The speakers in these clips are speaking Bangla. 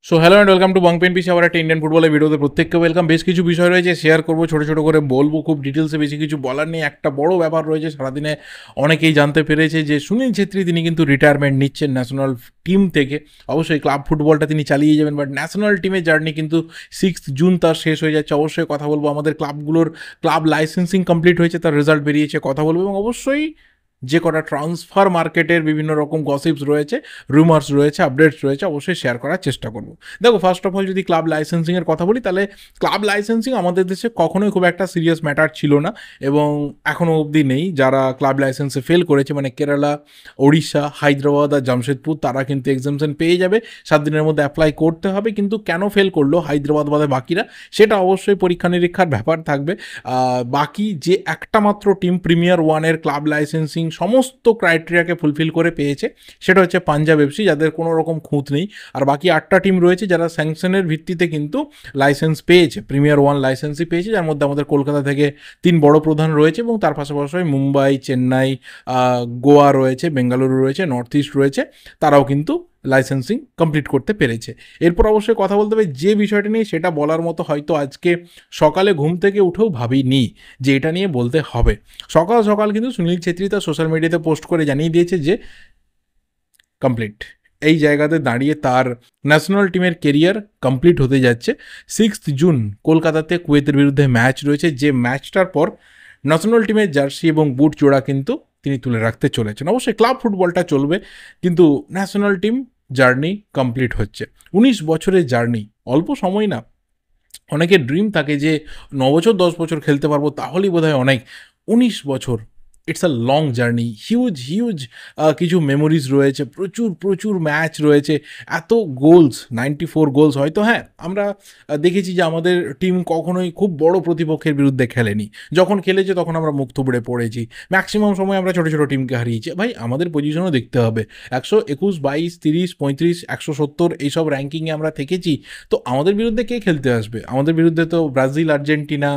So hello and welcome to Bong pen PC, আবার একটা ইন্ডিয়ান ফুটবলের ভিডিওতে প্রত্যেককে ওয়েলকাম। বেশ কিছু বিষয় রয়েছে, শেয়ার করবো, ছোটো ছোটো করে বলবো, খুব ডিটেলসে বেশি কিছু বলার নেই। একটা বড় ব্যাপার রয়েছে, সারাদিনে অনেকেই জানতে পেরেছে যে সুনীল ছেত্রী তিনি কিন্তু রিটায়ারমেন্ট নিচ্ছেন ন্যাশনাল টিম থেকে। অবশ্যই ক্লাব ফুটবলটা তিনি চালিয়ে যাবেন, বাট ন্যাশনাল টিমের জার্নি কিন্তু 6 জুন তার শেষ হয়ে যাচ্ছে। অবশ্যই কথা বলবো, আমাদের ক্লাবগুলোর ক্লাব লাইসেন্সিং কমপ্লিট হয়েছে, তার রেজাল্ট বেরিয়েছে, কথা বলবো। এবং অবশ্যই যে কটা ট্রান্সফার মার্কেটের বিভিন্ন রকম গসিপস রয়েছে, রুমার্স রয়েছে, আপডেটস রয়েছে, অবশ্যই শেয়ার করার চেষ্টা করব। দেখো, ফার্স্ট অফ অল যদি ক্লাব লাইসেন্সিংয়ের কথা বলি, তাহলে ক্লাব লাইসেন্সিং আমাদের দেশে কখনোই খুব একটা সিরিয়াস ম্যাটার ছিল না, এবং এখনও অবধি নেই। যারা ক্লাব লাইসেন্সে ফেল করেছে, মানে কেরালা, ওড়িশা, হায়দ্রাবাদ আর জামশেদপুর, তারা কিন্তু এক্সামশন পেয়ে যাবে। 7 দিনের মধ্যে অ্যাপ্লাই করতে হবে, কিন্তু কেন ফেল করলো হায়দ্রাবাদ বাদে বাকিরা, সেটা অবশ্যই পরীক্ষা নিরীক্ষার ব্যাপার থাকবে। বাকি যে একটা মাত্র টিম প্রিমিয়ার ওয়ানের ক্লাব লাইসেন্সিং সমস্ত ক্রাইটেরিয়াকে ফুলফিল করে পেয়েছে, সেটা হচ্ছে পাঞ্জাব এফসি, যাদের কোনো রকম খুঁত নেই। আর বাকি 8টা টিম রয়েছে যারা স্যাংশনের ভিত্তিতে কিন্তু লাইসেন্স পেয়েছে, প্রিমিয়ার ওয়ান লাইসেন্সই পেয়েছে, যার মধ্যে আমাদের কলকাতা থেকে 3 বড় প্রধান রয়েছে, এবং তার পাশাপাশি মুম্বাই, চেন্নাই, গোয়া রয়েছে, বেঙ্গালুরু রয়েছে, নর্থ ইস্ট রয়েছে, তারাও কিন্তু লাইসেন্সিং কমপ্লিট করতে পেরেছে। এরপর অবশ্যই কথা বলতে হবে যে বিষয়টা নিয়ে, সেটা বলার মতো হয়তো আজকে সকালে ঘুম থেকে উঠেও ভাবিনি যে এটা নিয়ে বলতে হবে। সকাল সকাল কিন্তু সুনীল ছেত্রী তার সোশ্যাল মিডিয়াতে পোস্ট করে জানিয়ে দিয়েছে যে কমপ্লিট। এই জায়গাতে দাঁড়িয়ে তার ন্যাশনাল টিমের কেরিয়ার কমপ্লিট হতে যাচ্ছে। 6 জুন কলকাতাতে কুয়েতের বিরুদ্ধে ম্যাচ রয়েছে, যে ম্যাচটার পর ন্যাশনাল টিমের জার্সি এবং বুট জোড়া কিন্তু তিনি তুলে রাখতে চলেছেন। অবশ্যই ক্লাব ফুটবলটা চলবে, কিন্তু ন্যাশনাল টিম জার্নি কমপ্লিট হচ্ছে। 19 বছরের জার্নি অল্প সময় না। অনেকের ড্রিম থাকে যে 9 বছর 10 বছর খেলতে পারবো, তাহলেই বোধহয় অনেক। 19 বছর, it's a long journey. Huge huge কিছু মেমোরিজ রয়েছে, প্রচুর প্রচুর ম্যাচ রয়েছে, এত গোলস, 94 গোলস। হয়তো হ্যাঁ, আমরা দেখেছি যে আমাদের টিম কখনোই খুব বড় প্রতিপক্ষের বিরুদ্ধে খেলেনি, যখন খেলেছে তখন আমরা মুখ থুবড়ে পড়েছি। ম্যাক্সিমাম সময় আমরা ছোটো ছোটো টিমকে হারিয়েছি। ভাই, আমাদের পজিশনও দেখতে হবে। 121, 22, 30, 35, 170 এইসব র্যাঙ্কিংয়ে আমরা থেকেছি। তো আমাদের বিরুদ্ধে কে খেলতে আসবে? আমাদের বিরুদ্ধে তো Brazil, Argentina,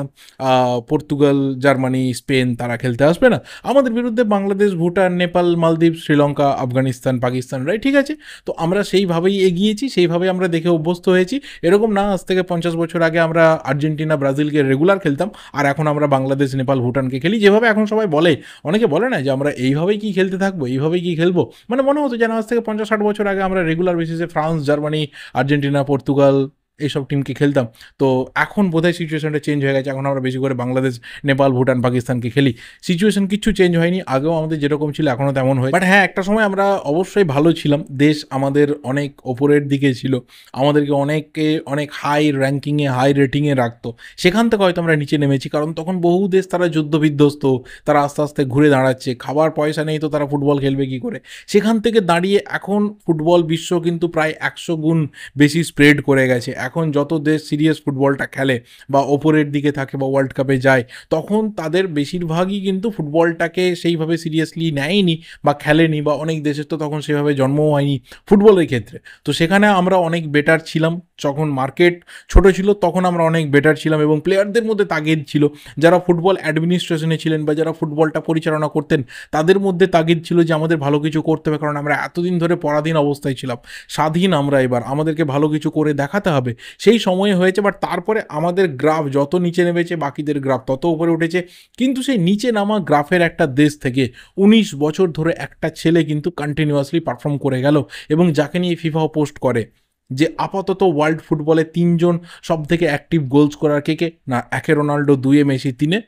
Portugal, Germany, Spain, তারা খেলতে আসবে না। আমাদের বিরুদ্ধে বাংলাদেশ, ভুটান, নেপাল, মালদ্বীপ, শ্রীলঙ্কা, আফগানিস্তান, পাকিস্তান, রাইট? ঠিক আছে। তো আমরা সেইভাবেই এগিয়েছি, সেইভাবে আমরা দেখে অভ্যস্ত হয়েছি। এরকম না আজ থেকে 50 বছর আগে আমরা আর্জেন্টিনা, ব্রাজিলকে রেগুলার খেলতাম, আর এখন আমরা বাংলাদেশ, নেপাল, ভুটানকে খেলি। যেভাবে এখন সবাই বলে, অনেকে বলে না যে আমরা এইভাবেই কি খেলতে থাকবো, এইভাবেই কি খেলবো, মানে মনে হতো যেন আজ থেকে 50-60 বছর আগে আমরা রেগুলার বেসিসে ফ্রান্স, জার্মানি, আর্জেন্টিনা, পর্তুগাল এইসব টিমকে খেলতাম। তো এখন বোধহয় সিচুয়েশনটা চেঞ্জ হয়ে গেছে। এখন আমরা বেশি করে বাংলাদেশ, নেপাল, ভুটান, পাকিস্তানকে খেলি। সিচুয়েশন কিচ্ছু চেঞ্জ হয়নি, আগেও আমাদের যেরকম ছিল এখনও তেমন হয়। বাট হ্যাঁ, একটা সময় আমরা অবশ্যই ভালো ছিলাম, দেশ আমাদের অনেক ওপরের দিকে ছিল, আমাদেরকে অনেকে অনেক হাই র্যাঙ্কিংয়ে, হাই রেটিংয়ে রাখতো। সেখান থেকে হয়তো আমরা নিচে নেমেছি, কারণ তখন বহু দেশ তারা যুদ্ধ বিধ্বস্ত, তারা আস্তে আস্তে ঘুরে দাঁড়াচ্ছে, খাবার পয়সা নেই তো তারা ফুটবল খেলবে কী করে। সেখান থেকে দাঁড়িয়ে এখন ফুটবল বিশ্ব কিন্তু প্রায় 100 গুণ বেশি স্প্রেড করে গেছে। এখন যত দেশ সিরিয়াস ফুটবলটা খেলে বা ওপরের দিকে থাকে বা ওয়ার্ল্ড কাপে যায়, তখন তাদের বেশিরভাগই কিন্তু ফুটবলটাকে সেইভাবে সিরিয়াসলি নেয়নি বা খেলেনি, বা অনেক দেশের তো তখন সেভাবে জন্মও হয়নি ফুটবলের ক্ষেত্রে। তো সেখানে আমরা অনেক বেটার ছিলাম। যখন মার্কেট ছোট ছিল তখন আমরা অনেক বেটার ছিলাম, এবং প্লেয়ারদের মধ্যে তাগিদ ছিল। যারা ফুটবল অ্যাডমিনিস্ট্রেশনে ছিলেন বা যারা ফুটবলটা পরিচালনা করতেন, তাদের মধ্যে তাগিদ ছিল যে আমাদের ভালো কিছু করতে হবে, কারণ আমরা এতদিন ধরে পরাধীন অবস্থায় ছিলাম। স্বাধীন আমরা এবার, আমাদেরকে ভালো কিছু করে দেখাতে হবে। সেই সময় হয়েছে, বাট তারপরে আমাদের গ্রাফ যত নিচে নেমেছে, বাকিদের গ্রাফ তত উপরে উঠেছে। কিন্তু সেই নিচে নামা গ্রাফের একটা দেশ থেকে 19 বছর ধরে একটা ছেলে কিন্তু কন্টিনিউয়াসলি পারফর্ম করে গেল, এবং যাকে নিয়ে ফিফাও পোস্ট করে যে আপাতত ওয়ার্ল্ড ফুটবলে 3 জন সব থেকে অ্যাক্টিভ গোল স্কোরার কে না, 1 রোনাল্ডো, 2 মেসি, 3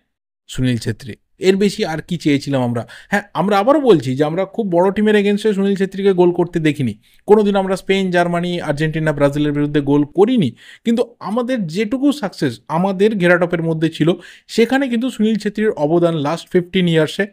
সুনীল ছেত্রী। এর বেশি আর কি চেয়েছিলাম আমরা? হ্যাঁ, আমরা আবারও বলছি যে আমরা খুব বড় টিমের এগেনস্টে সুনীল ছেত্রীকে গোল করতে দেখিনি। কোনোদিন আমরা স্পেন, জার্মানি, আর্জেন্টিনা, ব্রাজিলের বিরুদ্ধে গোল করিনি। কিন্তু আমাদের যেটুকু সাকসেস আমাদের ঘেরাটপের মধ্যে ছিল, সেখানে কিন্তু সুনীল ছেত্রীর অবদান লাস্ট 15 ইয়ার্সে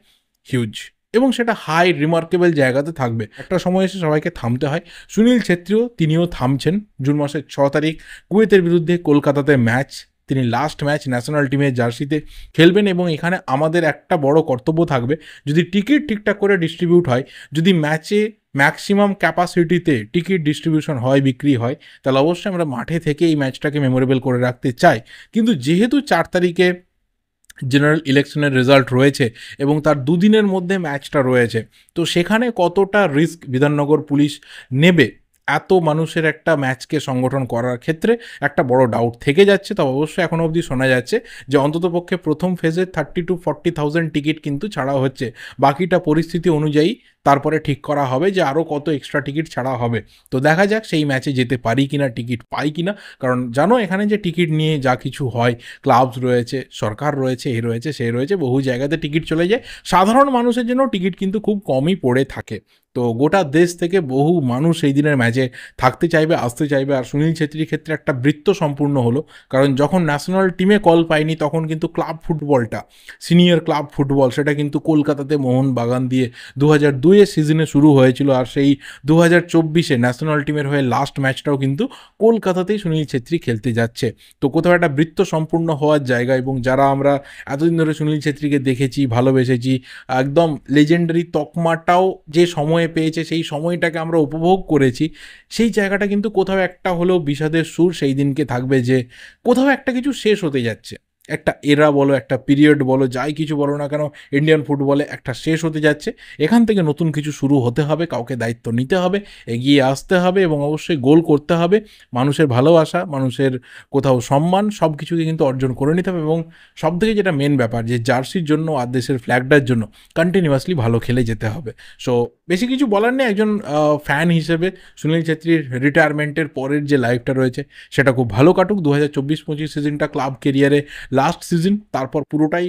হিউজ, এবং সেটা হাই রিমার্কেবল জায়গাতে থাকবে। একটা সময় এসে সবাইকে থামতে হয়। সুনীল ছেত্রীও তিনিও থামছেন। জুন মাসের 6 তারিখ কুয়েতের বিরুদ্ধে কলকাতাতে ম্যাচ, তিনি লাস্ট ম্যাচ ন্যাশনাল টিমের জার্সিতে খেলবেন, এবং এখানে আমাদের একটা বড় কর্তব্য থাকবে, যদি টিকিট ঠিকঠাক করে ডিস্ট্রিবিউট হয়, যদি ম্যাচে ম্যাক্সিমাম ক্যাপাসিটিতে টিকিট ডিস্ট্রিবিউশন হয়, বিক্রি হয়, তাহলে অবশ্যই আমরা মাঠে থেকে এই ম্যাচটাকে মেমোরেবল করে রাখতে চাই। কিন্তু যেহেতু 4 তারিখে জেনারেল ইলেকশনের রেজাল্ট রয়েছে এবং তার দুদিনের মধ্যে ম্যাচটা রয়েছে, তো সেখানে কতটা রিস্ক বিধাননগর পুলিশ নেবে, এত মানুষের একটা ম্যাচকে সংগঠন করার ক্ষেত্রে একটা বড় ডাউট থেকে যাচ্ছে। তবে অবশ্যই এখনও অবধি শোনা যাচ্ছে যে অন্ততপক্ষে প্রথম ফেজে 30 to 40,000 টিকিট কিন্তু ছাড়া হচ্ছে। বাকিটা পরিস্থিতি অনুযায়ী তারপরে ঠিক করা হবে যে আরও কত এক্সট্রা টিকিট ছাড়া হবে। তো দেখা যাক সেই ম্যাচে যেতে পারি কিনা, টিকিট পাই কিনা। কারণ জানো এখানে যে টিকিট নিয়ে যা কিছু হয়, ক্লাবস রয়েছে, সরকার রয়েছে, এ রয়েছে, সে রয়েছে, বহু জায়গাতে টিকিট চলে যায়। সাধারণ মানুষের জন্য টিকিট কিন্তু খুব কমই পড়ে থাকে। তো গোটা দেশ থেকে বহু মানুষ সেই দিনের ম্যাচে থাকতে চাইবে, আসতে চাইবে। আর সুনীল ছেত্রীর ক্ষেত্রে একটা বৃত্ত সম্পূর্ণ হলো, কারণ যখন ন্যাশনাল টিমে কল পায়নি তখন কিন্তু ক্লাব ফুটবলটা, সিনিয়র ক্লাব ফুটবল, সেটা কিন্তু কলকাতাতে মোহনবাগান দিয়ে 2002-এর সিজনে শুরু হয়েছিল। আর সেই 2024-এ ন্যাশনাল টিমের হয়ে লাস্ট ম্যাচটাও কিন্তু কলকাতাতেই সুনীল ছেত্রী খেলতে যাচ্ছে। তো কোথাও একটা বৃত্ত সম্পূর্ণ হওয়ার জায়গা। এবং যারা আমরা এতদিন ধরে সুনীল ছেত্রীকে দেখেছি, ভালোবেসেছি, একদম লেজেন্ডারি তকমাটাও যে সময়ে পেয়েছে, সেই সময়টাকে আমরা উপভোগ করেছি, সেই জায়গাটা কিন্তু কোথাও একটা হলেও বিষাদের সুর সেই দিনকে থাকবে যে কোথাও একটা কিছু শেষ হতে যাচ্ছে। একটা এরা বলো, একটা পিরিয়ড বলো, যাই কিছু বলো না কেন, ইন্ডিয়ান ফুটবলে একটা শেষ হতে যাচ্ছে। এখান থেকে নতুন কিছু শুরু হতে হবে, কাউকে দায়িত্ব নিতে হবে, এগিয়ে আসতে হবে এবং অবশ্যই গোল করতে হবে। মানুষের ভালোবাসা, মানুষের কোথাও সম্মান, সব কিছুকে কিন্তু অর্জন করে নিতে হবে। এবং সবথেকে যেটা মেন ব্যাপার, যে জার্সির জন্য আর দেশের ফ্ল্যাগটার জন্য কন্টিনিউয়াসলি ভালো খেলে যেতে হবে। সো বেশি কিছু বলার নেই। একজন ফ্যান হিসেবে সুনীল ছেত্রীর রিটায়ারমেন্টের পরের যে লাইফটা রয়েছে সেটা খুব ভালো কাটুক। 2024-25 সিজনটা ক্লাব কেরিয়ারে লাস্ট সিজন, তারপর পুরোটাই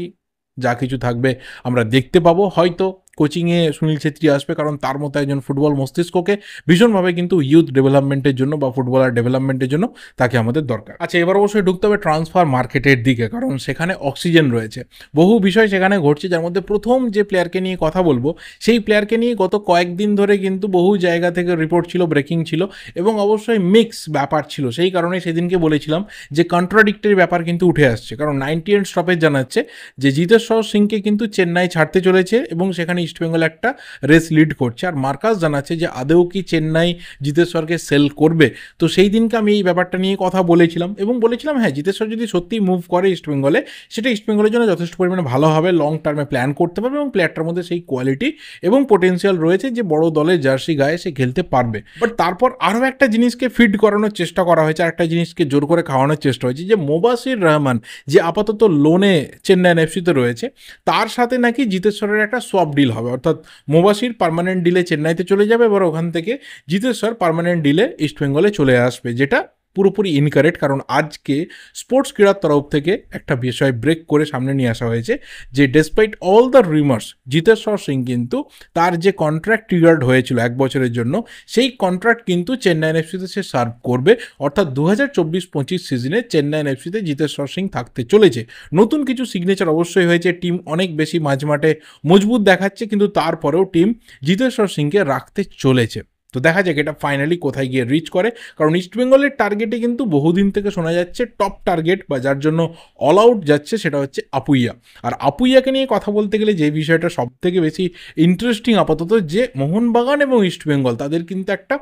যা কিছু থাকবে আমরা দেখতে পাবো। হয়তো কোচিংয়ে সুনীল ছেত্রী আসবে, কারণ তার মতো একজন ফুটবল মস্তিষ্ককে ভীষণভাবে কিন্তু ইউথ ডেভেলপমেন্টের জন্য বা ফুটবলার ডেভেলপমেন্টের জন্য তাকে আমাদের দরকার। আচ্ছা, এবার অবশ্যই ঢুকতে হবে ট্রান্সফার মার্কেটের দিকে, কারণ সেখানে অক্সিজেন রয়েছে, বহু বিষয় সেখানে ঘটছে। যার মধ্যে প্রথম যে প্লেয়ারকে নিয়ে কথা বলবো, সেই প্লেয়ারকে নিয়ে গত কয়েকদিন ধরে কিন্তু বহু জায়গা থেকে রিপোর্ট ছিল, ব্রেকিং ছিল এবং অবশ্যই মিক্স ব্যাপার ছিল। সেই কারণে সেদিনকে বলেছিলাম যে কন্ট্রাডিক্টরি ব্যাপার কিন্তু উঠে আসছে। কারণ 90 স্টপেজ জানাচ্ছে যে জিতেশ্বর সিংকে কিন্তু চেন্নাই ছাড়তে চলেছে এবং সেখানে ইস্টবেঙ্গল একটা রেস লিড করছে। আর মার্কাস জানাচ্ছে যে আদেও কি চেন্নাই জিতেশ্বরকে সেল করবে। তো সেই দিনকে আমি এই ব্যাপারটা নিয়ে কথা বলেছিলাম এবং বলেছিলাম হ্যাঁ, জিতেশ্বর যদি সত্যিই মুভ করে ইস্টবেঙ্গলে, সেটা ইস্টবেঙ্গলের জন্য যথেষ্ট পরিমাণে ভালো হবে, লং টার্মে প্ল্যান করতে পারবে এবং প্লেয়ারটার মধ্যে সেই কোয়ালিটি এবং পোটেন্সিয়াল রয়েছে যে বড় দলের জার্সি গায়ে সে খেলতে পারবে। বাট তারপর আরও একটা জিনিসকে ফিড করানোর চেষ্টা করা হয়েছে, আর একটা জিনিসকে জোর করে খাওয়ানোর চেষ্টা হয়েছে যে মোবাসির রহমান, যে আপাতত লোনে চেন্নাই এফসিতে রয়েছে, তার সাথে নাকি জিতেশ্বরের একটা সোয়াপ ডিল হবে। অর্থাৎ মোবাসির পার্মানেন্ট ডিলে চেন্নাইতে চলে যাবে, এবার ওখান থেকে জিতেশ্বর পার্মানেন্ট ডিলে ইস্টবেঙ্গলে চলে আসবে, যেটা পুরোপুরি ইনকারেক্ট। কারণ আজকে স্পোর্টস ক্রীড়ার তরফ থেকে একটা বিষয় ব্রেক করে সামনে নিয়ে আসা হয়েছে যে despite all the রিমার্স, Jiteshwar Singh কিন্তু তার যে কন্ট্রাক্ট ট্রিগার্ড হয়েছিল 1 বছরের জন্য, সেই কন্ট্রাক্ট কিন্তু চেন্নাই এফসিতে সে সার্ভ করবে। অর্থাৎ 2024-25 সিজনে চেন্নাই এফসিতে জিতেশ্বর সিং থাকতে চলেছে। নতুন কিছু সিগনেচার অবশ্যই হয়েছে, টিম অনেক বেশি মাঝমাঠে মজবুত দেখাচ্ছে, কিন্তু তারপরেও টিম জিতেশ্বর সিংকে রাখতে চলেছে। তো দেখা যাক এটা ফাইনালি কোথায় গিয়ে রিচ করে। কারণ ইস্টবেঙ্গলের টার্গেটে কিন্তু বহুদিন থেকে শোনা যাচ্ছে টপ টার্গেট বা যার জন্য অল আউট যাচ্ছে সেটা হচ্ছে আপুইয়া। আর আপুইয়াকে নিয়ে কথা বলতে গেলে যে বিষয়টা সব থেকে বেশি ইন্টারেস্টিং আপাতত, যে মোহনবাগান এবং ইস্টবেঙ্গল তাদের কিন্তু একটা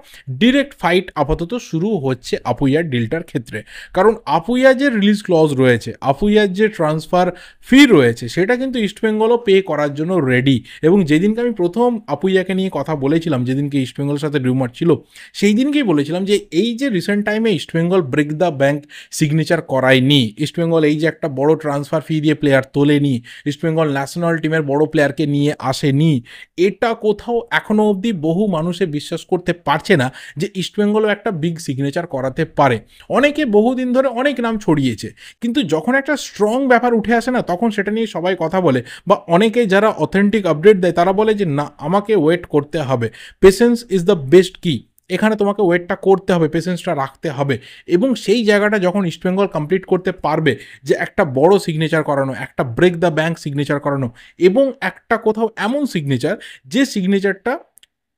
ডিরেক্ট ফাইট আপাতত শুরু হচ্ছে আপুইয়ার ডিলটার ক্ষেত্রে। কারণ আপুইয়ার যে রিলিজ ক্লজ রয়েছে, আপুইয়ার যে ট্রান্সফার ফি রয়েছে, সেটা কিন্তু ইস্টবেঙ্গলও পে করার জন্য রেডি। এবং যেদিনকে আমি প্রথম আপুইয়াকে নিয়ে কথা বলেছিলাম, যেদিনকে ইস্টবেঙ্গলের সাথে রিউমার ছিল, সেই দিনকেই বলেছিলাম যে এই যে রিসেন্ট টাইমে East Bengal break the bank signature করায়নি, ইস্টবেঙ্গল এই যে একটা বড় ট্রান্সফার ফি দিয়ে প্লেয়ার তোলেনি, ইস্টবেঙ্গল ন্যাশনাল টিমের বড় প্লেয়ারকে নিয়ে আসেনি, এটা কোথাও এখনও অবধি বহু মানুষে বিশ্বাস করতে পারছে না যে ইস্টবেঙ্গলও একটা বিগ সিগনেচার করাতে পারে। অনেকে বহুদিন ধরে অনেক নাম ছড়িয়েছে, কিন্তু যখন একটা স্ট্রং ব্যাপার উঠে আসে না, তখন সেটা নিয়ে সবাই কথা বলে, বা অনেকে যারা অথেন্টিক আপডেট দেয় তারা বলে যে না, আমাকে ওয়েট করতে হবে, পেশেন্স ইজ দ্য বেস্ট কি। এখানে তোমাকে ওয়েটটা করতে হবে, পেশেন্সটা রাখতে হবে। এবং সেই জায়গাটা যখন ইস্টবেঙ্গল কমপ্লিট করতে পারবে, যে একটা বড় সিগনেচার করানো, একটা ব্রেক দ্য ব্যাংক সিগনেচার করানো, এবং একটা কোথাও এমন সিগনেচার যে সিগনেচারটা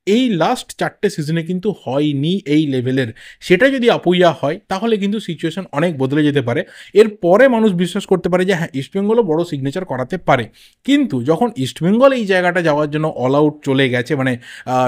এই লাস্ট 4টে সিজনে কিন্তু হয়নি এই লেভেলের, সেটা যদি আপুইয়া হয় তাহলে কিন্তু সিচুয়েশন অনেক বদলে যেতে পারে। এরপরে মানুষ বিশ্বাস করতে পারে যে হ্যাঁ, ইস্টবেঙ্গলও বড় সিগনেচার করাতে পারে। কিন্তু যখন ইস্টবেঙ্গল এই জায়গাটা যাওয়ার জন্য অল আউট চলে গেছে, মানে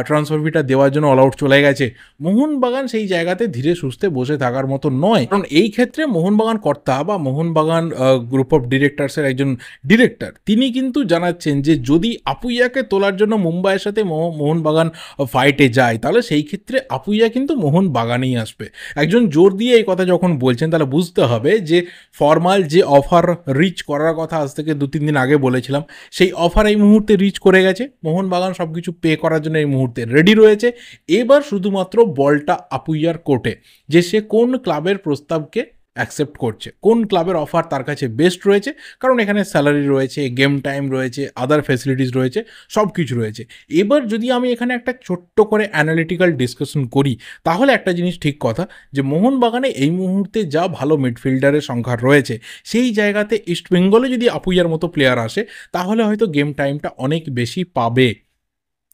ট্রান্সফার ফিটা দেওয়ার জন্য অল আউট চলে গেছে, মোহনবাগান সেই জায়গাতে ধীরে সুস্থে বসে থাকার মতো নয়। কারণ এই ক্ষেত্রে মোহনবাগান কর্তা বা মোহনবাগান গ্রুপ অফ ডিরেক্টরসের একজন ডিরেক্টর, তিনি কিন্তু জানাচ্ছেন যে যদি আপুইয়াকে তোলার জন্য মুম্বাইয়ের সাথে মোহনবাগান ফাইটে যায়, তাহলে সেই ক্ষেত্রে আপুইয়া কিন্তু মোহনবাগানেই আসবে। একজন জোর দিয়ে এই কথা যখন বলছেন তাহলে বুঝতে হবে যে ফরমাল যে অফার রিচ করার কথা আজ থেকে 2-3 দিন আগে বলেছিলাম, সেই অফার এই মুহূর্তে রিচ করে গেছে। মোহনবাগান সব কিছু পে করার জন্য এই মুহূর্তে রেডি রয়েছে। এবার শুধুমাত্র বলটা আপুইয়ার কোর্টে, যে সে কোন ক্লাবের প্রস্তাবকে অ্যাকসেপ্ট করছে, কোন ক্লাবের অফার তার কাছে বেস্ট রয়েছে। কারণ এখানে স্যালারি রয়েছে, গেম টাইম রয়েছে, আদার ফ্যাসিলিটিস রয়েছে, সব কিছু রয়েছে। এবার যদি আমি এখানে একটা ছোট্ট করে অ্যানালিটিক্যাল ডিসকাশন করি, তাহলে একটা জিনিস ঠিক কথা, যে মোহনবাগানে এই মুহূর্তে যা ভালো মিডফিল্ডারের সংখ্যা রয়েছে, সেই জায়গাতে ইস্টবেঙ্গলে যদি আপুইয়ার মতো প্লেয়ার আসে, তাহলে হয়তো গেম টাইমটা অনেক বেশি পাবে।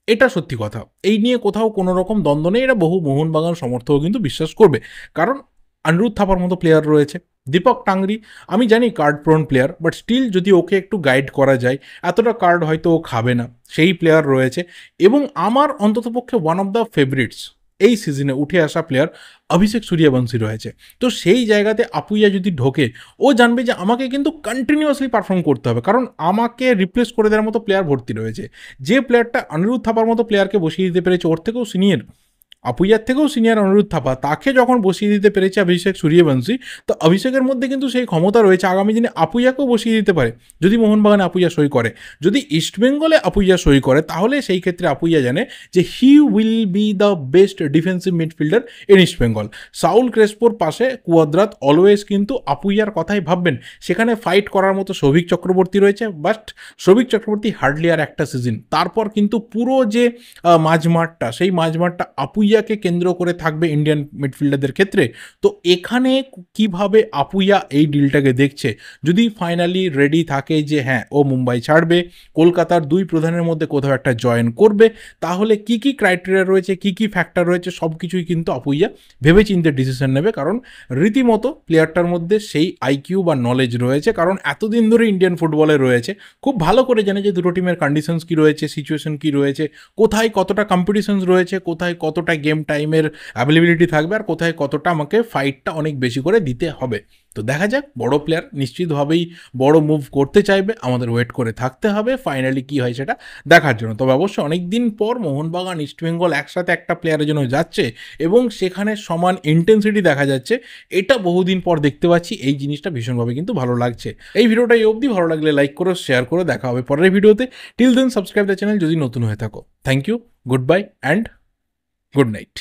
এটা সত্যি কথা, এই নিয়ে কোথাও কোনো রকম দ্বন্দ্ব নেই, এটা বহু মোহনবাগান সমর্থকও কিন্তু বিশ্বাস করবে। কারণ অনিরুদ্ধ থাপার মতো প্লেয়ার রয়েছে, দীপক টাংরি, আমি জানি card prone player, but still যদি ওকে একটু গাইড করা যায়, এতটা কার্ড হয়তো ও খাবে না, সেই প্লেয়ার রয়েছে। এবং আমার অন্ততপক্ষে ওয়ান অফ দ্য ফেভারিটস এই সিজনে উঠে আসা প্লেয়ার অভিষেক সূর্যবংশী রয়েছে। তো সেই জায়গাতে আপুইয়া যদি ঢোকে, ও জানবে যে আমাকে কিন্তু কন্টিনিউয়াসলি পারফর্ম করতে হবে, কারণ আমাকে রিপ্লেস করে দেওয়ার মতো প্লেয়ার ভর্তি রয়েছে। যে প্লেয়ারটা অনিরুদ্ধ থাপার মতো প্লেয়ারকে বসিয়ে দিতে পেরেছে, ওর থেকেও সিনিয়র, আপুইয়ার থেকেও সিনিয়র অনিরুদ্ধ থাপা, তাকে যখন বসিয়ে দিতে পেরেছে অভিষেক সূর্যবংশী, তো অভিষেকের মধ্যে কিন্তু সেই ক্ষমতা রয়েছে আগামী দিনে আপুইয়াকেও বসিয়ে দিতে পারে, যদি মোহনবাগানে আপুইয়া সই করে। যদি ইস্টবেঙ্গলে আপুইয়া সই করে, তাহলে সেই ক্ষেত্রে আপুইয়া জানে যে he will be the best defensive midfielder in East Bengal. Saul ক্রেসপোর পাশে কুয়াদ্রাত অলওয়েজ কিন্তু আপুইয়ার কথাই ভাববেন। সেখানে ফাইট করার মতো সৌভিক চক্রবর্তী রয়েছে, বাট সৌভিক চক্রবর্তী হার্ডলি আর একটা সিজন, তারপর কিন্তু পুরো যে মাঝমাঠটা, সেই মাঝমাঠটা আপুইয়াকে কেন্দ্র করে থাকবে ইন্ডিয়ান মিডফিল্ডারদের ক্ষেত্রে। তো এখানে কিভাবে আপুইয়া এই ডিলটাকে দেখছে, যদি ফাইনালি রেডি থাকে যে হ্যাঁ ও মুম্বাই ছাড়বে, কলকাতার দুই প্রধানের মধ্যে কোথাও একটা জয়েন করবে, তাহলে কি কি ক্রাইটেরিয়া রয়েছে, কি কি ফ্যাক্টর রয়েছে, সব কিছুই কিন্তু আপুইয়া ভেবেচিন্তে ডিসিশন নেবে। কারণ রীতিমতো প্লেয়ারটার মধ্যে সেই আইকিউ বা নলেজ রয়েছে, কারণ এতদিন ধরে ইন্ডিয়ান ফুটবলে রয়েছে, খুব ভালো করে জানে যে দুটো টিমের কন্ডিশনস কী রয়েছে, সিচুয়েশন কী রয়েছে, কোথায় কতটা কম্পিটিশনস রয়েছে, কোথায় কতটা গেম টাইমের অ্যাভেলেবিলিটি থাকবে, আর কোথায় কতটা আমাকে ফাইটটা অনেক বেশি করে দিতে হবে। তো দেখা যাক, বড় প্লেয়ার নিশ্চিতভাবেই বড় মুভ করতে চাইবে, আমাদের ওয়েট করে থাকতে হবে ফাইনালি কী হয় সেটা দেখার জন্য। তবে অবশ্যই অনেক দিন পর মোহনবাগান ইস্টবেঙ্গল একসাথে একটা প্লেয়ারের জন্য যাচ্ছে এবং সেখানে সমান ইন্টেন্সিটি দেখা যাচ্ছে, এটা বহুদিন পর দেখতে পাচ্ছি। এই জিনিসটা ভীষণভাবে কিন্তু ভালো লাগছে। এই ভিডিওটা এই অবধি, ভালো লাগলে লাইক করো, শেয়ার করো, দেখা হবে পরের ভিডিওতে। Till then subscribe the channel যদি নতুন হয়ে থাকো। Thank you, good bye and good night.